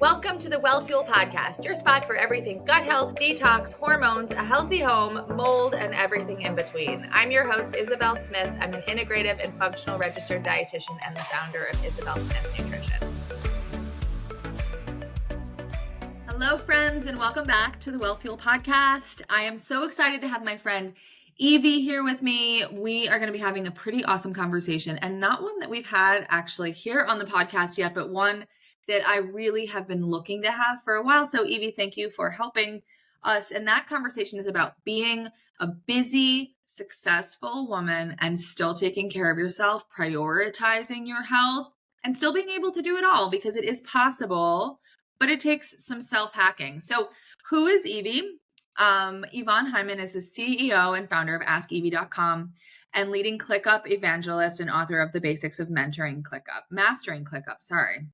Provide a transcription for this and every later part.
Welcome to the Wellfuel Podcast, your spot for everything gut health, detox, hormones, a healthy home, mold, and everything in between. I'm your host, Isabel Smith. I'm an integrative and functional registered dietitian and the founder of Isabel Smith Nutrition. Hello, friends, and welcome back to the Wellfuel Podcast. I am so excited to have my friend Evie here with me. We are going to be having a pretty awesome conversation, and not one that we've had actually here on the podcast yet, but one that I really have been looking to have for a while. So Evie, thank you for helping us. And that conversation is about being a busy, successful woman and still taking care of yourself, prioritizing your health, and still being able to do it all, because it is possible, but it takes some self-hacking. So who is Evie? Yvonne Heimann is the CEO and founder of AskEvie.com and leading ClickUp evangelist and author of the Basics of Mastering ClickUp,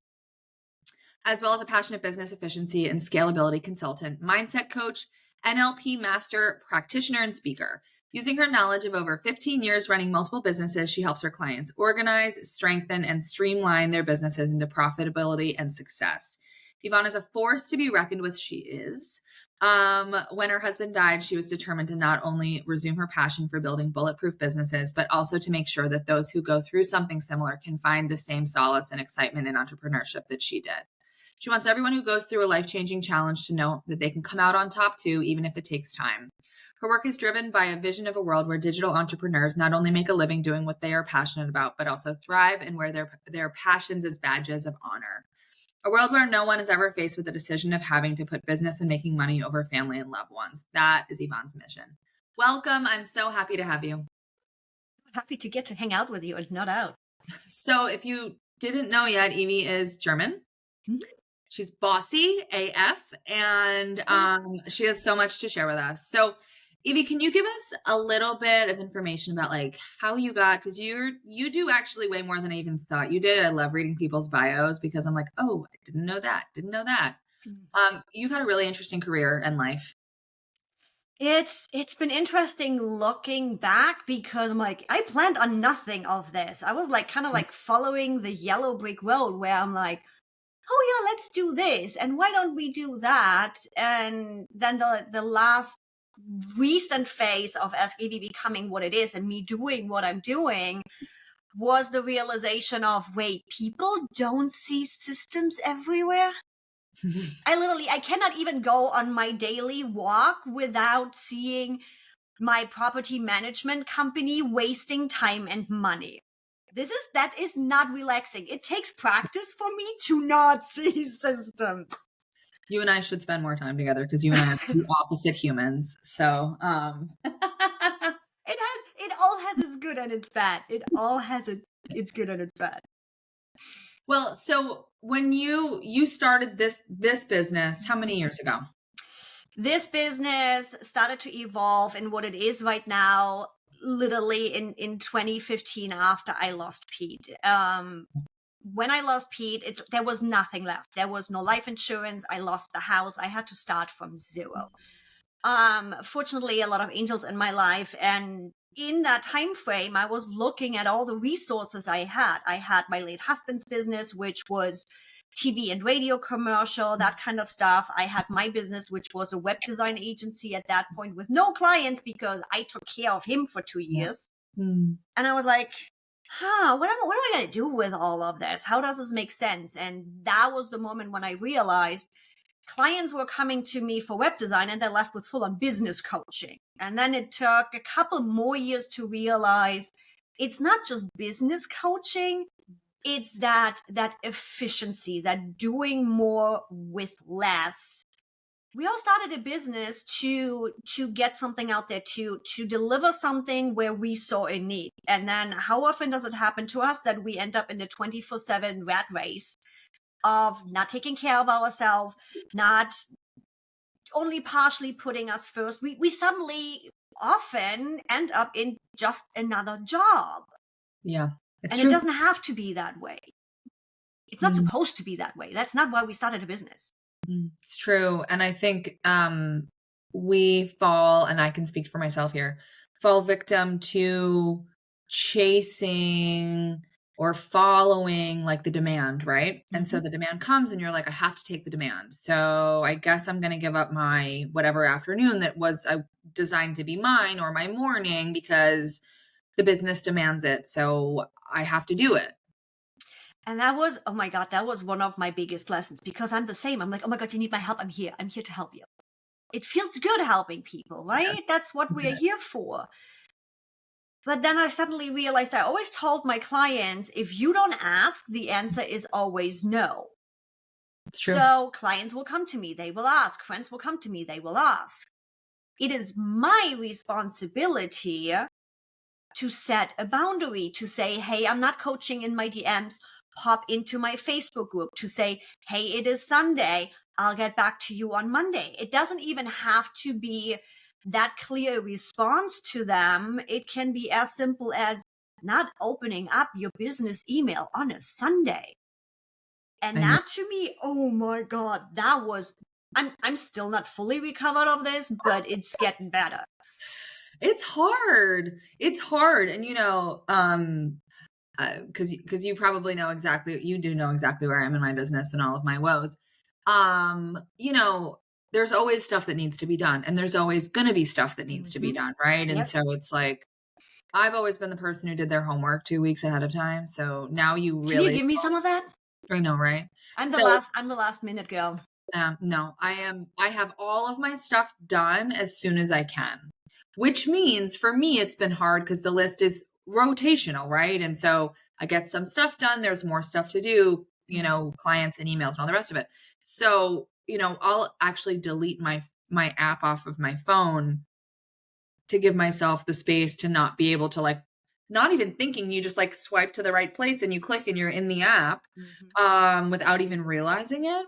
as well as a passionate business efficiency and scalability consultant, mindset coach, NLP Master Practitioner, and speaker. Using her knowledge of over 15 years running multiple businesses, she helps her clients organize, strengthen, and streamline their businesses into profitability and success. Yvonne is a force to be reckoned with. She is. When her husband died, she was determined to not only resume her passion for building bulletproof businesses, but also to make sure that those who go through something similar can find the same solace and excitement in entrepreneurship that she did. She wants everyone who goes through a life-changing challenge to know that they can come out on top too, even if it takes time. Her work is driven by a vision of a world where digital entrepreneurs not only make a living doing what they are passionate about, but also thrive and wear their passions as badges of honor. A world where no one is ever faced with the decision of having to put business and making money over family and loved ones. That is Yvonne's mission. Welcome. I'm so happy to have you. Happy to get to hang out with you and nut out. So if you didn't know yet, Evie is German. Mm-hmm. She's bossy AF, and she has so much to share with us. So Evie, can you give us a little bit of information about like how you got, because you do actually way more than I even thought you did. I love reading people's bios because I'm like, oh, I didn't know that. You've had a really interesting career and life. It's been interesting looking back because I'm like, I planned on nothing of this. I was like kind of like following the yellow brick road where I'm like, oh yeah, let's do this. And why don't we do that? And then the last recent phase of Ask Evie becoming what it is and me doing what I'm doing was the realization of, wait, people don't see systems everywhere. I cannot even go on my daily walk without seeing my property management company wasting time and money. That is not relaxing. It takes practice for me to not see systems. You and I should spend more time together because you and I are the opposite humans. So it all has its good and its bad. It all has its good and its bad. Well, so when you started this business, how many years ago? This business started to evolve in what it is right now, literally in 2015 after I lost Pete. When I lost Pete, there was nothing left. There was no life insurance. I lost the house. I had to start from zero. Fortunately, a lot of angels in my life. And in that time frame, I was looking at all the resources I had. I had my late husband's business, which was TV and radio commercial, that kind of stuff. I had my business, which was a web design agency at that point with no clients because I took care of him for 2 years. And I was like, what am I going to do with all of this? How does this make sense? And that was the moment when I realized clients were coming to me for web design and they're left with full-on business coaching. And then it took a couple more years to realize it's not just business coaching. It's that efficiency, that doing more with less. We all started a business to get something out there, to deliver something where we saw a need. And then how often does it happen to us that we end up in the 24/7 rat race of not taking care of ourselves, not only partially putting us first. We suddenly often end up in just another job. Yeah. And true. It doesn't have to be that way. It's not supposed to be that way. That's not why we started a business. It's true. And I think we fall, and I can speak for myself here, fall victim to chasing or following like the demand, right? And so Mhm. the demand comes and you're like, I have to take the demand. So I guess I'm going to give up my whatever afternoon that was designed to be mine or my morning because the business demands it. So I have to do it. And that was, oh my God, that was one of my biggest lessons because I'm the same. I'm like, oh my God, you need my help. I'm here. I'm here to help you. It feels good helping people, Yeah. right? That's what we're here for. But then I suddenly realized I always told my clients, if you don't ask, the answer is always no. It's true. So clients will come to me, they will ask. Friends will come to me, they will ask. It is my responsibility to set a boundary, to say, hey, I'm not coaching in my DMs. Pop into my Facebook group to say, hey, it is Sunday. I'll get back to you on Monday. It doesn't even have to be that clear response to them. It can be as simple as not opening up your business email on a Sunday. And I know. that to me, oh my God, that was, I'm still not fully recovered of this, but it's getting better. It's hard. It's hard. And, because you probably know exactly, you do know exactly where I am in my business and all of my woes. There's always stuff that needs to be done, and there's always going to be stuff that needs to be done, right? And Yep. so it's like, I've always been the person who did their homework 2 weeks ahead of time. So now you Can really, you give me some of that? I know, right? I'm So the last minute girl. no, I have all of my stuff done as soon as I can, which means for me, it's been hard because the list is rotational, right? And so I get some stuff done. There's more stuff to do, clients and emails and all the rest of it. So, I'll actually delete my app off of my phone to give myself the space to not be able to like, not even thinking, you just like swipe to the right place and you click and you're in the app, without even realizing it.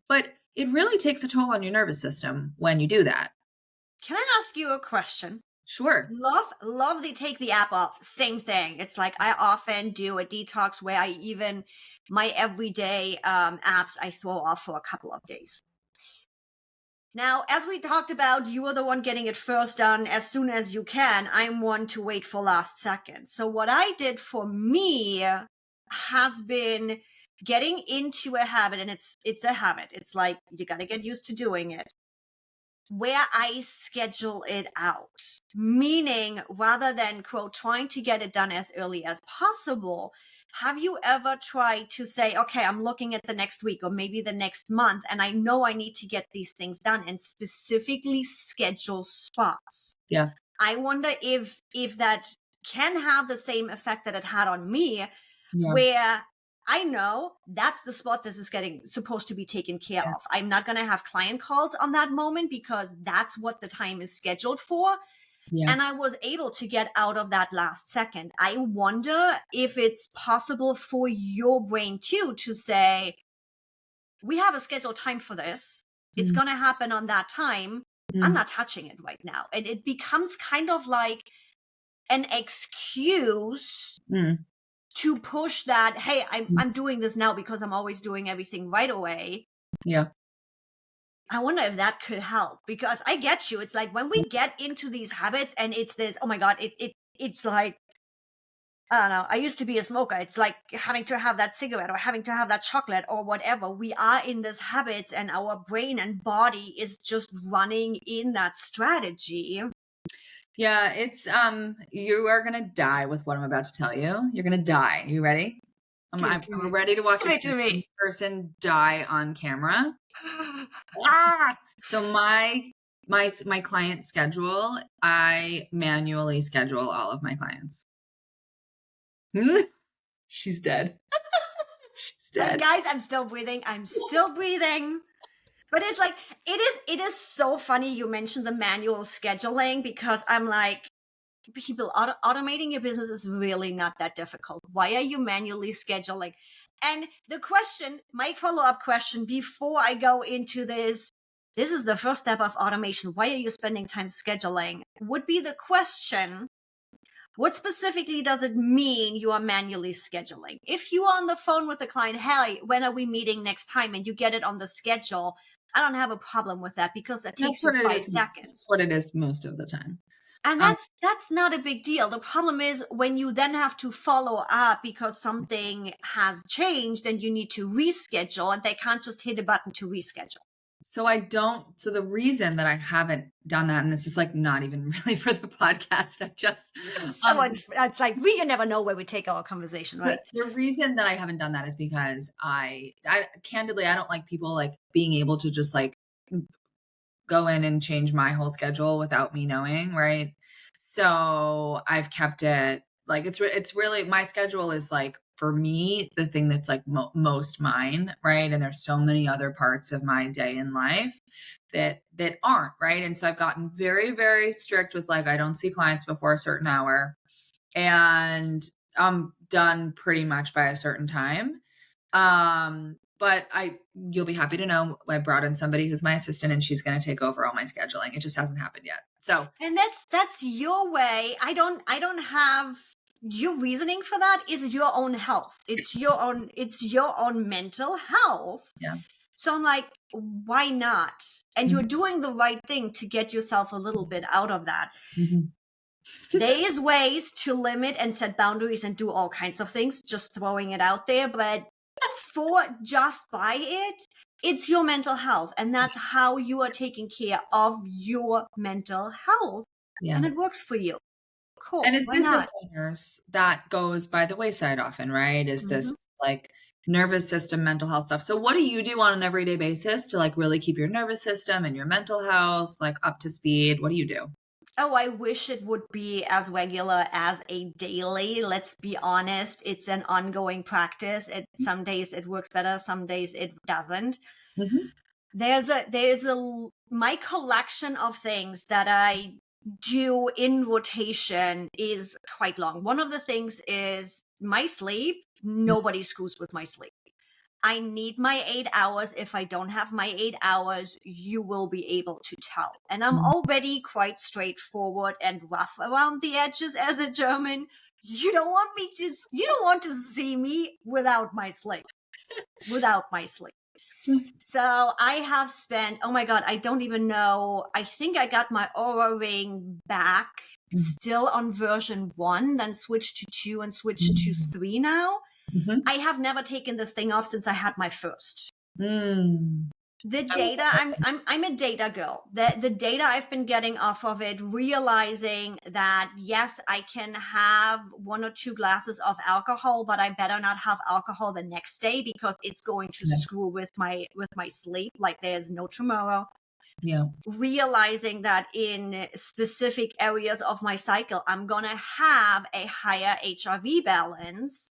But it really takes a toll on your nervous system when you do that. Can I ask you a question? Sure. Love the take the app off. Same thing. It's like I often do a detox where I even my everyday apps I throw off for a couple of days. Now, as we talked about, you are the one getting it first done as soon as you can. I'm one to wait for last second. So what I did for me has been getting into a habit, and it's a habit. It's like you got to get used to doing it, where I schedule it out. Meaning, rather than, quote, trying to get it done as early as possible, have you ever tried to say, okay, I'm looking at the next week or maybe the next month, and I know I need to get these things done, and specifically schedule spots? Yeah. I wonder if that can have the same effect that it had on me, Yeah. where I know that's the spot this is supposed to be taken care of. I'm not going to have client calls on that moment because that's what the time is scheduled for. Yeah. And I was able to get out of that last second. I wonder if it's possible for your brain too to say, we have a scheduled time for this. It's going to happen on that time. I'm not touching it right now. And it becomes kind of like an excuse to push that, hey, I'm doing this now because I'm always doing everything right away. Yeah. I wonder if that could help, because I get you. It's like when we get into these habits and it's this, oh my God, it's like, I don't know. I used to be a smoker. It's like having to have that cigarette or having to have that chocolate or whatever. We are in this habits and our brain and body is just running in that strategy. Yeah, it's you are gonna die with what I'm about to tell you. You're gonna die. You ready? I'm ready to watch a person die on camera. So my client schedule, I manually schedule all of my clients. She's dead. She's dead. And guys, I'm still breathing. But it's like, it is so funny you mentioned the manual scheduling, because I'm like, people, automating your business is really not that difficult. Why are you manually scheduling? And the question, my follow-up question before I go into this is the first step of automation. Why are you spending time scheduling? Would be the question, what specifically does it mean you are manually scheduling? If you are on the phone with the client, hey, when are we meeting next time? And you get it on the schedule, I don't have a problem with that, because that takes you 5 seconds. That's what it is most of the time. And that's not a big deal. The problem is when you then have to follow up because something has changed and you need to reschedule, and they can't just hit a button to reschedule. So the reason that I haven't done that, and this is like not even really for the podcast, It's like you never know where we take our conversation, right? The reason that I haven't done that is because I candidly, I don't like people like being able to just like go in and change my whole schedule without me knowing, right? So I've kept it like it's really, my schedule is like, for me, the thing that's like most mine, right? And there's so many other parts of my day in life that aren't, right? And so I've gotten very, very strict with like, I don't see clients before a certain hour, and I'm done pretty much by a certain time. But you'll be happy to know I brought in somebody who's my assistant, and she's going to take over all my scheduling. It just hasn't happened yet. So, and that's your way. I don't have, your reasoning for that is your own health. It's your own mental health. yeah. So I'm like, why not? And you're doing the right thing to get yourself a little bit out of that. Mm-hmm. There is ways to limit and set boundaries and do all kinds of things, just throwing it out there. But for just by it's your mental health. And that's how you are taking care of your mental health. Yeah. And it works for you. Cool. And as Why business not? owners, that goes by the wayside often, right? Is this like nervous system, mental health stuff. So what do you do on an everyday basis to like really keep your nervous system and your mental health like up to speed? What do you do? Oh, I wish it would be as regular as a daily. Let's be honest. It's an ongoing practice. Some days it works better. Some days it doesn't. Mm-hmm. There's my collection of things that I do in rotation is quite long. One of the things is my sleep. Nobody screws with my sleep. I need my 8 hours. If I don't have my 8 hours, you will be able to tell. And I'm already quite straightforward and rough around the edges as a German. You don't want to see me without my sleep. So I have spent, oh my God, I don't even know. I think I got my Aura Ring back still on version 1, then switched to 2 and switched to 3 now. I have never taken this thing off since I had my first. The data, I'm a data girl. The data I've been getting off of it, realizing that yes, I can have 1 or 2 glasses of alcohol, but I better not have alcohol the next day because it's going to screw with my sleep like there's no tomorrow. Yeah. Realizing that in specific areas of my cycle, I'm going to have a higher HRV balance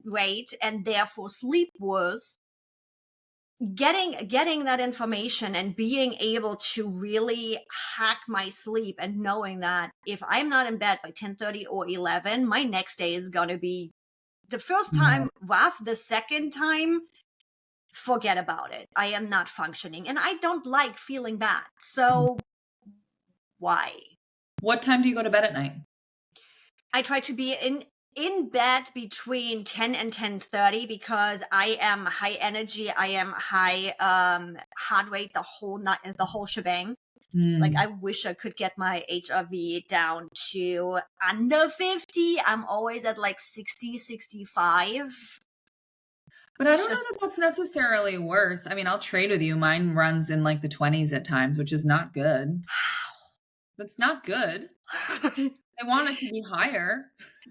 rate and therefore sleep worse. Getting that information and being able to really hack my sleep and knowing that if I'm not in bed by 10:30 or 11, my next day is going to be the first time rough, the second time, forget about it. I am not functioning and I don't like feeling bad. So why? What time do you go to bed at night? I try to be in bed between 10 and 10:30 because I am high energy. I am high heart rate the whole night, the whole shebang. Like I wish I could get my HRV down to under 50. I'm always at like 60, 65. But I don't know that that's necessarily worse. I mean, I'll trade with you. Mine runs in like the 20s at times, which is not good. That's not good. I want it to be higher.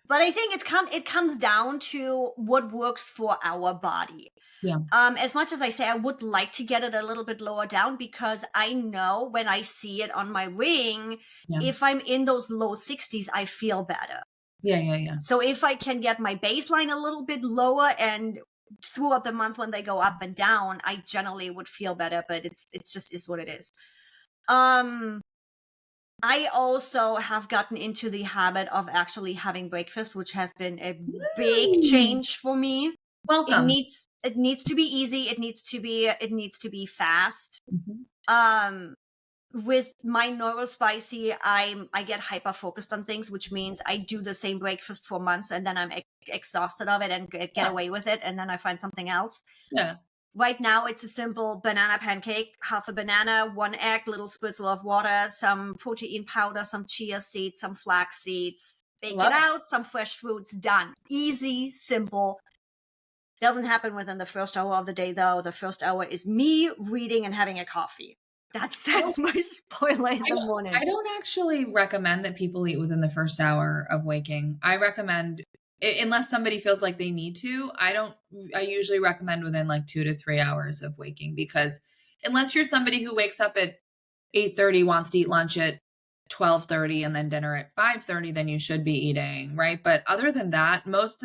But I think it comes down to what works for our body. Yeah. As much as I say I would like to get it a little bit lower down because I know when I see it on my ring, if I'm in those low 60s, I feel better. Yeah. So if I can get my baseline a little bit lower and throughout the month when they go up and down, I generally would feel better, but it's just is what it is. I also have gotten into the habit of actually having breakfast, which has been a big change for me. Welcome. It needs to be easy. It needs to be fast. With my neurospicy, I get hyper focused on things, which means I do the same breakfast for months and then I'm exhausted of it and get away with it, and then I find something else. Yeah. right now it's a simple banana pancake, half a banana, 1 egg, little spritzel of water, some protein powder, some chia seeds, some flax seeds, bake it out, some fresh fruits, done. Easy, simple. Doesn't happen within the first hour of the day, though. The first hour is me reading and having a coffee. That's my spoiler in the morning. I don't actually recommend that people eat within the first hour of waking. I recommend, unless somebody feels like they need to, I usually recommend within like 2 to 3 hours of waking, because unless you're somebody who wakes up at 8:30, wants to eat lunch at 12:30 and then dinner at 5:30, then you should be eating, right? But other than that, most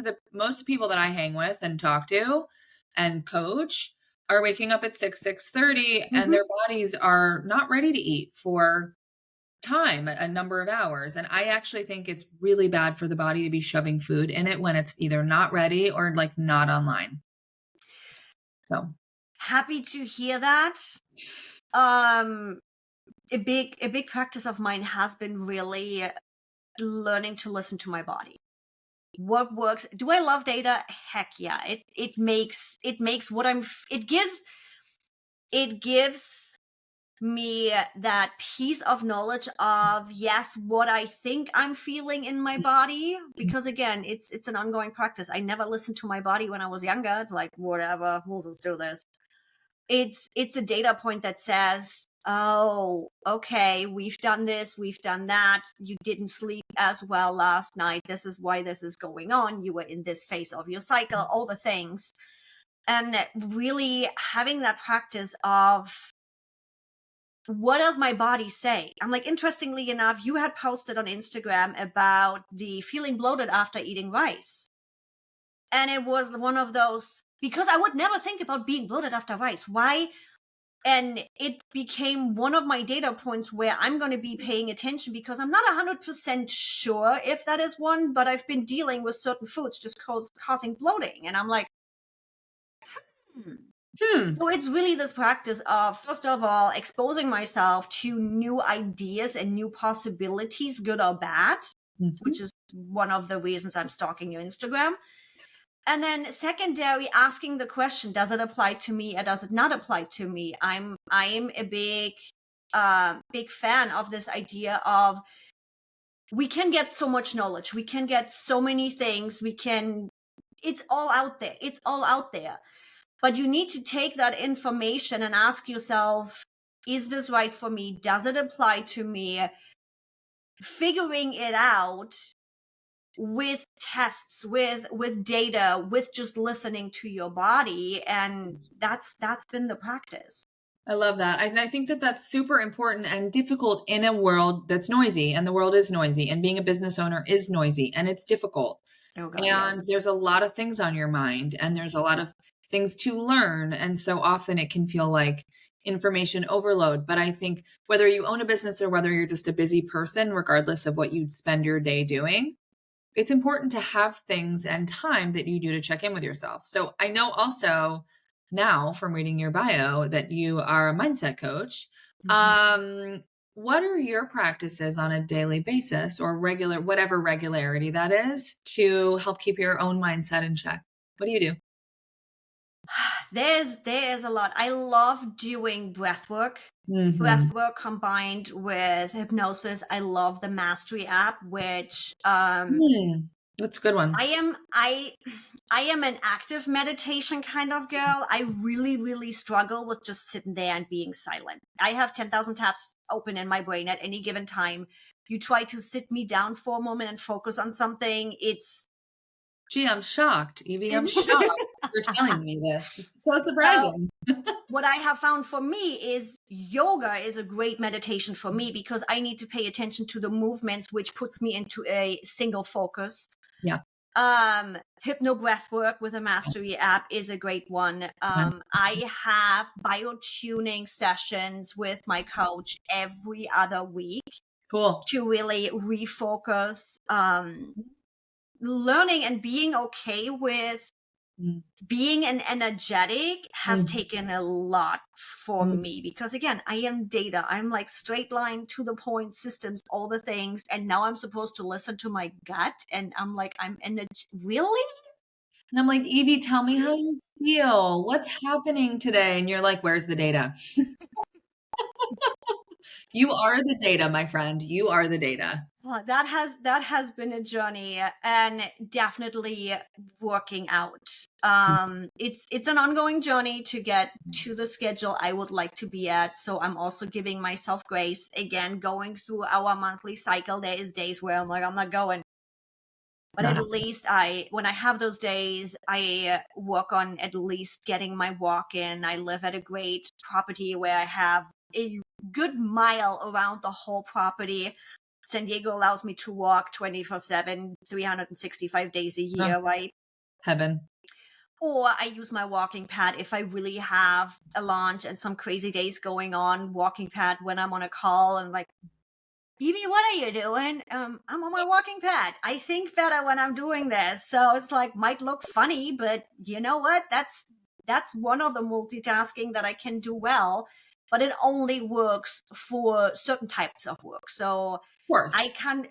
people that I hang with and talk to and coach are waking up at 6:30, and their bodies are not ready to eat for a number of hours. And I actually think it's really bad for the body to be shoving food in it when it's either not ready or like not online. So happy to hear that. A big practice of mine has been really learning to listen to my body. What works? Do I love data? Heck yeah. It makes what it gives me that piece of knowledge of, yes, what I think I'm feeling in my body, because again, it's an ongoing practice. I never listened to my body when I was younger. It's like, whatever, we'll just do this. It's a data point that says, oh, okay, we've done this, we've done that. You didn't sleep as well last night. This is why this is going on. You were in this phase of your cycle, all the things. And really having that practice of, what does my body say? I'm like, interestingly enough, you had posted on Instagram about the feeling bloated after eating rice. And it was one of those, because I would never think about being bloated after rice. Why? And it became one of my data points where I'm going to be paying attention, because I'm not 100% sure if that is one, but I've been dealing with certain foods just causing bloating. And I'm like, So it's really this practice of, first of all, exposing myself to new ideas and new possibilities, good or bad, which is one of the reasons I'm stalking your Instagram. And then secondary, asking the question, does it apply to me or does it not apply to me? I'm a big fan of this idea of, we can get so much knowledge. We can get so many things. It's all out there. It's all out there. But you need to take that information and ask yourself, is this right for me? Does it apply to me? Figuring it out with tests, with data, with just listening to your body. And that's been the practice. I love that. And I think that that's super important and difficult in a world that's noisy, and the world is noisy, and being a business owner is noisy, and it's difficult. Oh God, and there's a lot of things on your mind, and there's a lot of things to learn. And so often it can feel like information overload. But I think whether you own a business or whether you're just a busy person, regardless of what you spend your day doing, it's important to have things and time that you do to check in with yourself. So I know also now from reading your bio that you are a mindset coach. What are your practices on a daily basis, or whatever regularity that is, to help keep your own mindset in check? What do you do? There's a lot. I love doing breath work. Breath work combined with hypnosis. I love the Mastery app, which that's a good one. I am an active meditation kind of girl. I really, really struggle with just sitting there and being silent. I have 10,000 tabs open in my brain at any given time. You try to sit me down for a moment and focus on something. Gee, I'm shocked, Evie. I'm shocked you're telling me this. This is so surprising. What I have found for me is yoga is a great meditation for me, because I need to pay attention to the movements, which puts me into a single focus. Yeah. Hypno breath work with a Mastery app is a great one. I have biotuning sessions with my coach every other week. Cool. To really refocus, learning and being okay with being an energetic has taken a lot for me, because again, I am data. I'm like straight line to the point, systems, all the things. And now I'm supposed to listen to my gut. And I'm like, really? And I'm like, Evie, tell me how you feel. What's happening today? And you're like, where's the data? You are the data, my friend. You are the data. Well, that has been a journey, and definitely working out. It's an ongoing journey to get to the schedule I would like to be at. So I'm also giving myself grace. Again, going through our monthly cycle, there is days where I'm like, I'm not going. But at least when I have those days, I work on at least getting my walk in. I live at a great property where I have a good mile around the whole property. San Diego allows me to walk 24/7, 365 days a year, right? Heaven. Or I use my walking pad if I really have a launch and some crazy days going on. Walking pad when I'm on a call and like, Evie, what are you doing? I'm on my walking pad. I think better when I'm doing this. So it's like, might look funny, but you know what? That's one of the multitasking that I can do well, but it only works for certain types of work. So Of course. I can,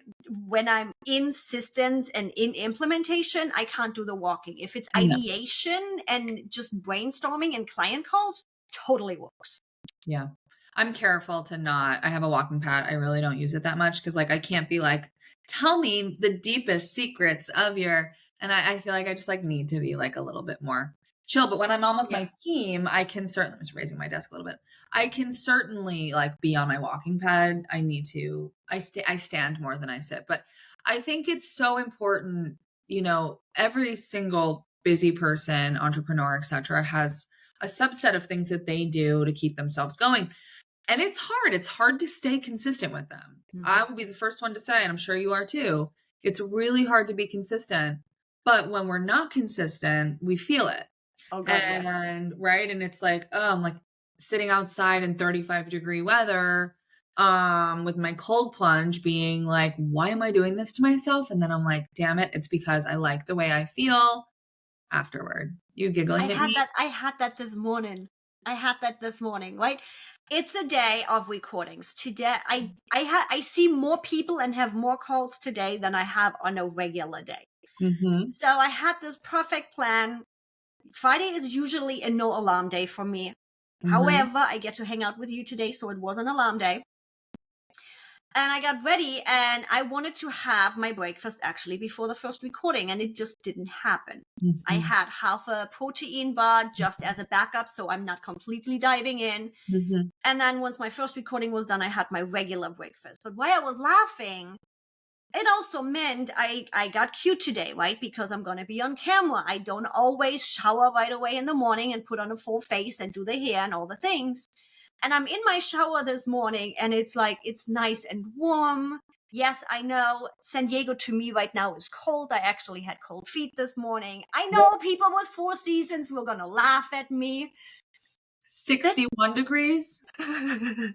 when I'm in systems and in implementation, I can't do the walking. If it's ideation and just brainstorming and client calls, totally works. Yeah. I'm careful to not, I have a walking pad. I really don't use it that much because like I can't be like, tell me the deepest secrets of your, and I feel like I just like need to be like a little bit more chill. But when I'm on with my team, I can certainly, I'm just raising my desk a little bit. I can certainly like be on my walking pad. I need to, I stand more than I sit, but I think it's so important, you know, every single busy person, entrepreneur, etc., has a subset of things that they do to keep themselves going. And it's hard. It's hard to stay consistent with them. I will be the first one to say, and I'm sure you are too, it's really hard to be consistent. But when we're not consistent, we feel it. Oh, God, and right. And it's like, oh, I'm like sitting outside in 35-degree weather with my cold plunge being like, why am I doing this to myself? And then I'm like, damn it. It's because I like the way I feel afterward. You giggling at me? I had that this morning. Right? It's a day of recordings. Today, I see more people and have more calls today than I have on a regular day. Mm-hmm. So I had this perfect plan. Friday is usually a no alarm day for me. Mm-hmm. However, I get to hang out with you today, so it was an alarm day. And I got ready and I wanted to have my breakfast actually before the first recording, and it just didn't happen. Mm-hmm. I had half a protein bar just as a backup, so I'm not completely diving in. Mm-hmm. And then once my first recording was done, I had my regular breakfast. But why I was laughing, it also meant I got cute today, right? Because I'm going to be on camera. I don't always shower right away in the morning and put on a full face and do the hair and all the things. And I'm in my shower this morning and it's like, it's nice and warm. Yes, I know San Diego to me right now is cold. I actually had cold feet this morning. I know people with 4 seasons were going to laugh at me. 61 degrees. My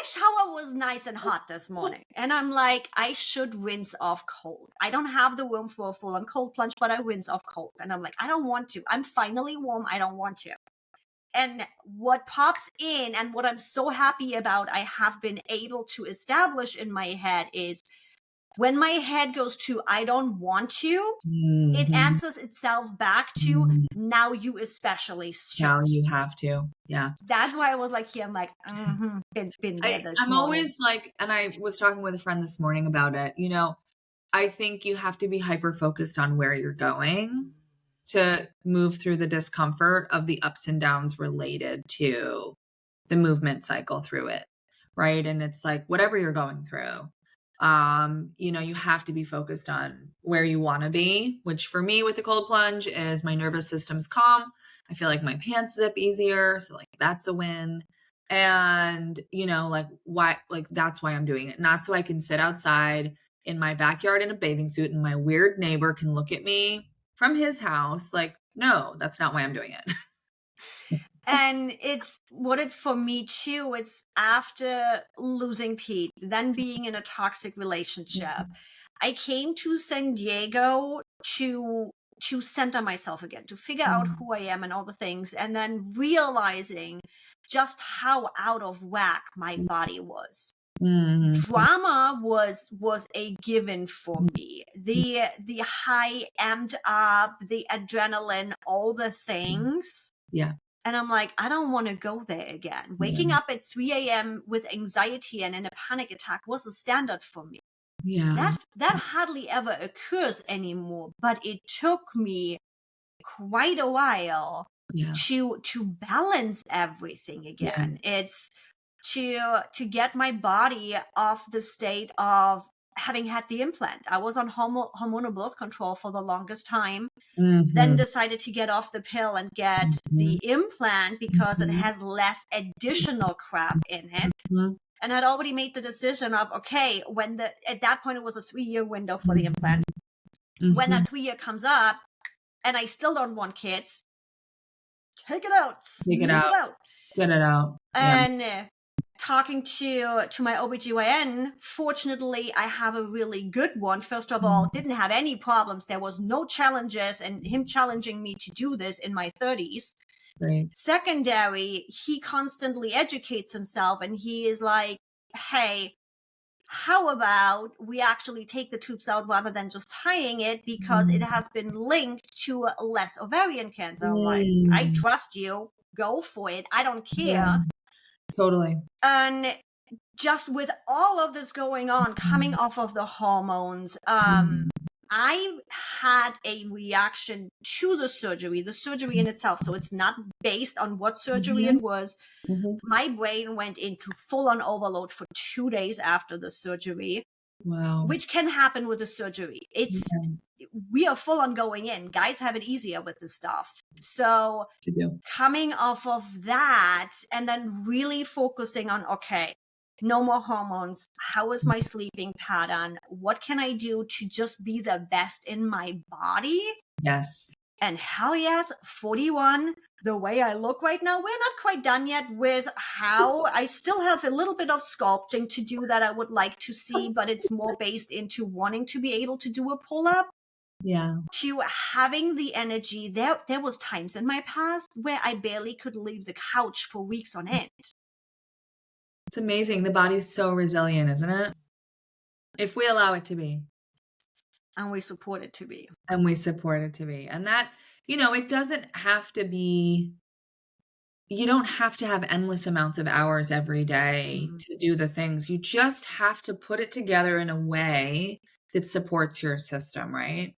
shower was nice and hot this morning. And I'm like, I should rinse off cold. I don't have the room for a full on cold plunge, but I rinse off cold. And I'm like, I don't want to. I'm finally warm. I don't want to. And what pops in and what I'm so happy about, I have been able to establish in my head is when my head goes to, I don't want to, it answers itself back to, now you especially should. Now you have to. Yeah. That's why I was like, here, I'm like, been there this I'm morning. always like, and I was talking with a friend this morning about it, you know, I think you have to be hyper focused on where you're going to move through the discomfort of the ups and downs related to the movement cycle through it. Right. And it's like, whatever you're going through, you know, you have to be focused on where you want to be, which for me with the cold plunge is my nervous system's calm. I feel like my pants zip easier. So like, that's a win. And, you know, like why, like, that's why I'm doing it. Not so I can sit outside in my backyard in a bathing suit and my weird neighbor can look at me from his house. Like, no, that's not why I'm doing it. And it's what it's for me too. It's after losing Pete, then being in a toxic relationship. I came to San Diego to center myself again, to figure out who I am and all the things, and then realizing just how out of whack my body was. Drama was a given for me. The high amped up, the adrenaline, all the things. Yeah. And I'm like, I don't want to go there again. Waking up at 3 a.m. with anxiety and in a panic attack was a standard for me. Yeah. That hardly ever occurs anymore, but it took me quite a while to balance everything again. It's to get my body off the state of having had the implant. I was on hormonal birth control for the longest time, then decided to get off the pill and get the implant because it has less additional crap in it. And I'd already made the decision of, okay, at that point it was a 3-year window for the implant. When that 3-year comes up and I still don't want kids, take it out. Get it out. And talking to my OBGYN, fortunately, I have a really good one. First of all, didn't have any problems. There was no challenges and him challenging me to do this in my 30s. Right. Secondary, he constantly educates himself and he is like, hey, how about we actually take the tubes out rather than just tying it because it has been linked to less ovarian cancer. I'm like, I trust you. Go for it. I don't care. Yeah. Totally. And just with all of this going on, coming off of the hormones, I had a reaction to the surgery in itself. So it's not based on what surgery it was. My brain went into full-on overload for 2 days after the surgery. Wow. Which can happen with the surgery. We are full on going in. Guys have it easier with this stuff. So coming off of that and then really focusing on, okay, no more hormones. How is my sleeping pattern? What can I do to just be the best in my body? Yes. And hell yes, 41, the way I look right now, we're not quite done yet with how I still have a little bit of sculpting to do that I would like to see, but it's more based into wanting to be able to do a pull-up. Yeah. To having the energy. There was times in my past where I barely could leave the couch for weeks on end. It's amazing. The body's so resilient, isn't it? If we allow it to be. And we support it to be. And that, it doesn't have to be, you don't have to have endless amounts of hours every day to do the things. You just have to put it together in a way that supports your system, right?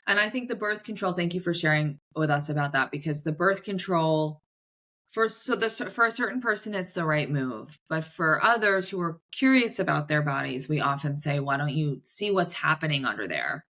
And I think the birth control, thank you for sharing with us about that, because the birth control, for a certain person, it's the right move. But for others who are curious about their bodies, we often say, why don't you see what's happening under there?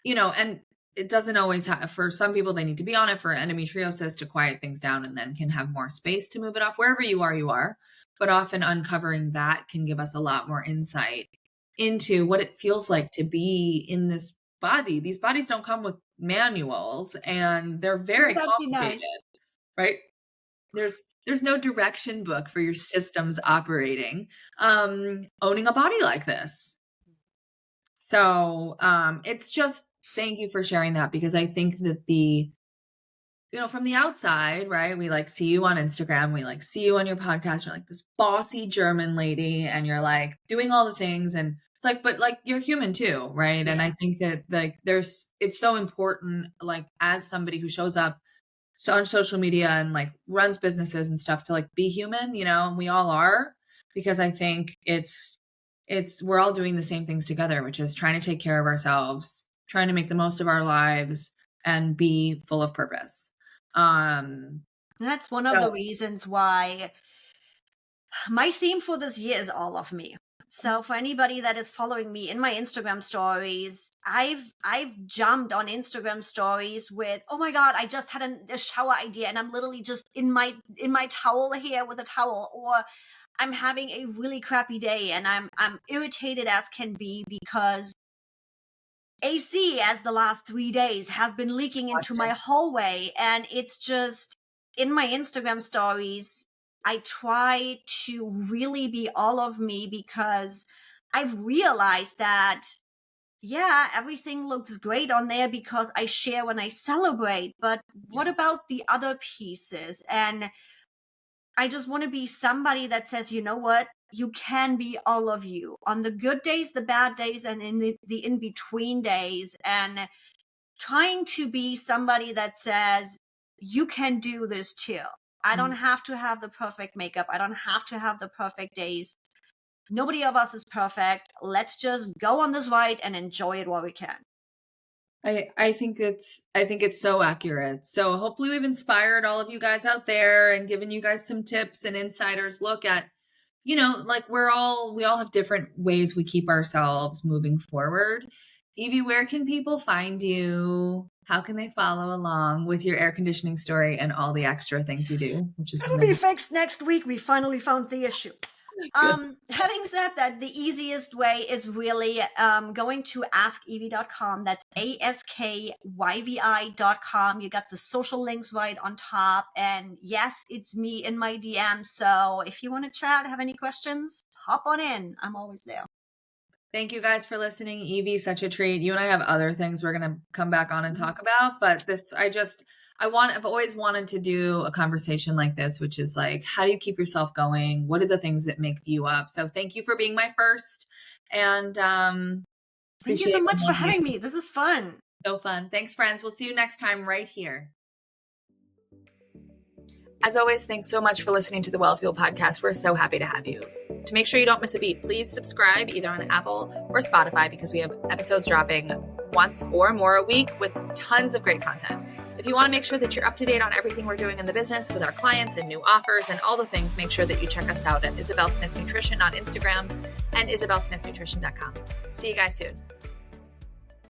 And it doesn't always have, for some people, they need to be on it for endometriosis to quiet things down and then can have more space to move it off. Wherever you are. But often uncovering that can give us a lot more insight into what it feels like to be in this body. These bodies don't come with manuals and they're very complicated, right? There's no direction book for your systems operating, owning a body like this. So, it's just, thank you for sharing that, because I think that from the outside, right? We see you on Instagram, we see you on your podcast, you're this bossy German lady and you're doing all the things, and it's but you're human too, right? Yeah. And I think that it's so important, as somebody who shows up on social media and runs businesses and stuff, to be human, and we all are, because I think we're all doing the same things together, which is trying to take care of ourselves, trying to make the most of our lives and be full of purpose. That's one of the reasons why my theme for this year is all of me. So for anybody that is following me in my Instagram stories, I've jumped on Instagram stories with, oh my God, I just had a shower idea and I'm literally just in my towel here with a towel, or I'm having a really crappy day and I'm irritated as can be because AC as the last 3 days has been leaking into my hallway. And it's just in my Instagram stories, I try to really be all of me, because I've realized that, yeah, everything looks great on there because I share when I celebrate. But what about the other pieces? And I just want to be somebody that says, you know what? you can be all of you on the good days, the bad days, and in the in-between days, and trying to be somebody that says, you can do this too. I don't have to have the perfect makeup. I don't have to have the perfect days. Nobody of us is perfect. Let's just go on this ride and enjoy it while we can. I think it's so accurate. So hopefully we've inspired all of you guys out there and given you guys some tips and insiders look at, like we all have different ways we keep ourselves moving forward. Evie, where can people find you? How can they follow along with your air conditioning story and all the extra things you do? It'll be fixed next week. We finally found the issue. Having said that, the easiest way is really going to askevie.com. That's ASKYVI.com. You got the social links right on top. And yes, it's me in my DM. So if you want to chat, have any questions, hop on in. I'm always there. Thank you guys for listening. Evie, such a treat. You and I have other things we're going to come back on and talk about, but I've always wanted to do a conversation like this, which is like, how do you keep yourself going? What are the things that make you up? So thank you for being my first. And thank you so much for having me. This is fun. So fun. Thanks, friends. We'll see you next time right here. As always, thanks so much for listening to the Wellfuel Podcast. We're so happy to have you. To make sure you don't miss a beat, please subscribe either on Apple or Spotify because we have episodes dropping once or more a week with tons of great content. If you want to make sure that you're up to date on everything we're doing in the business with our clients and new offers and all the things, make sure that you check us out at Isabel Smith Nutrition on Instagram and isabelsmithnutrition.com. See you guys soon.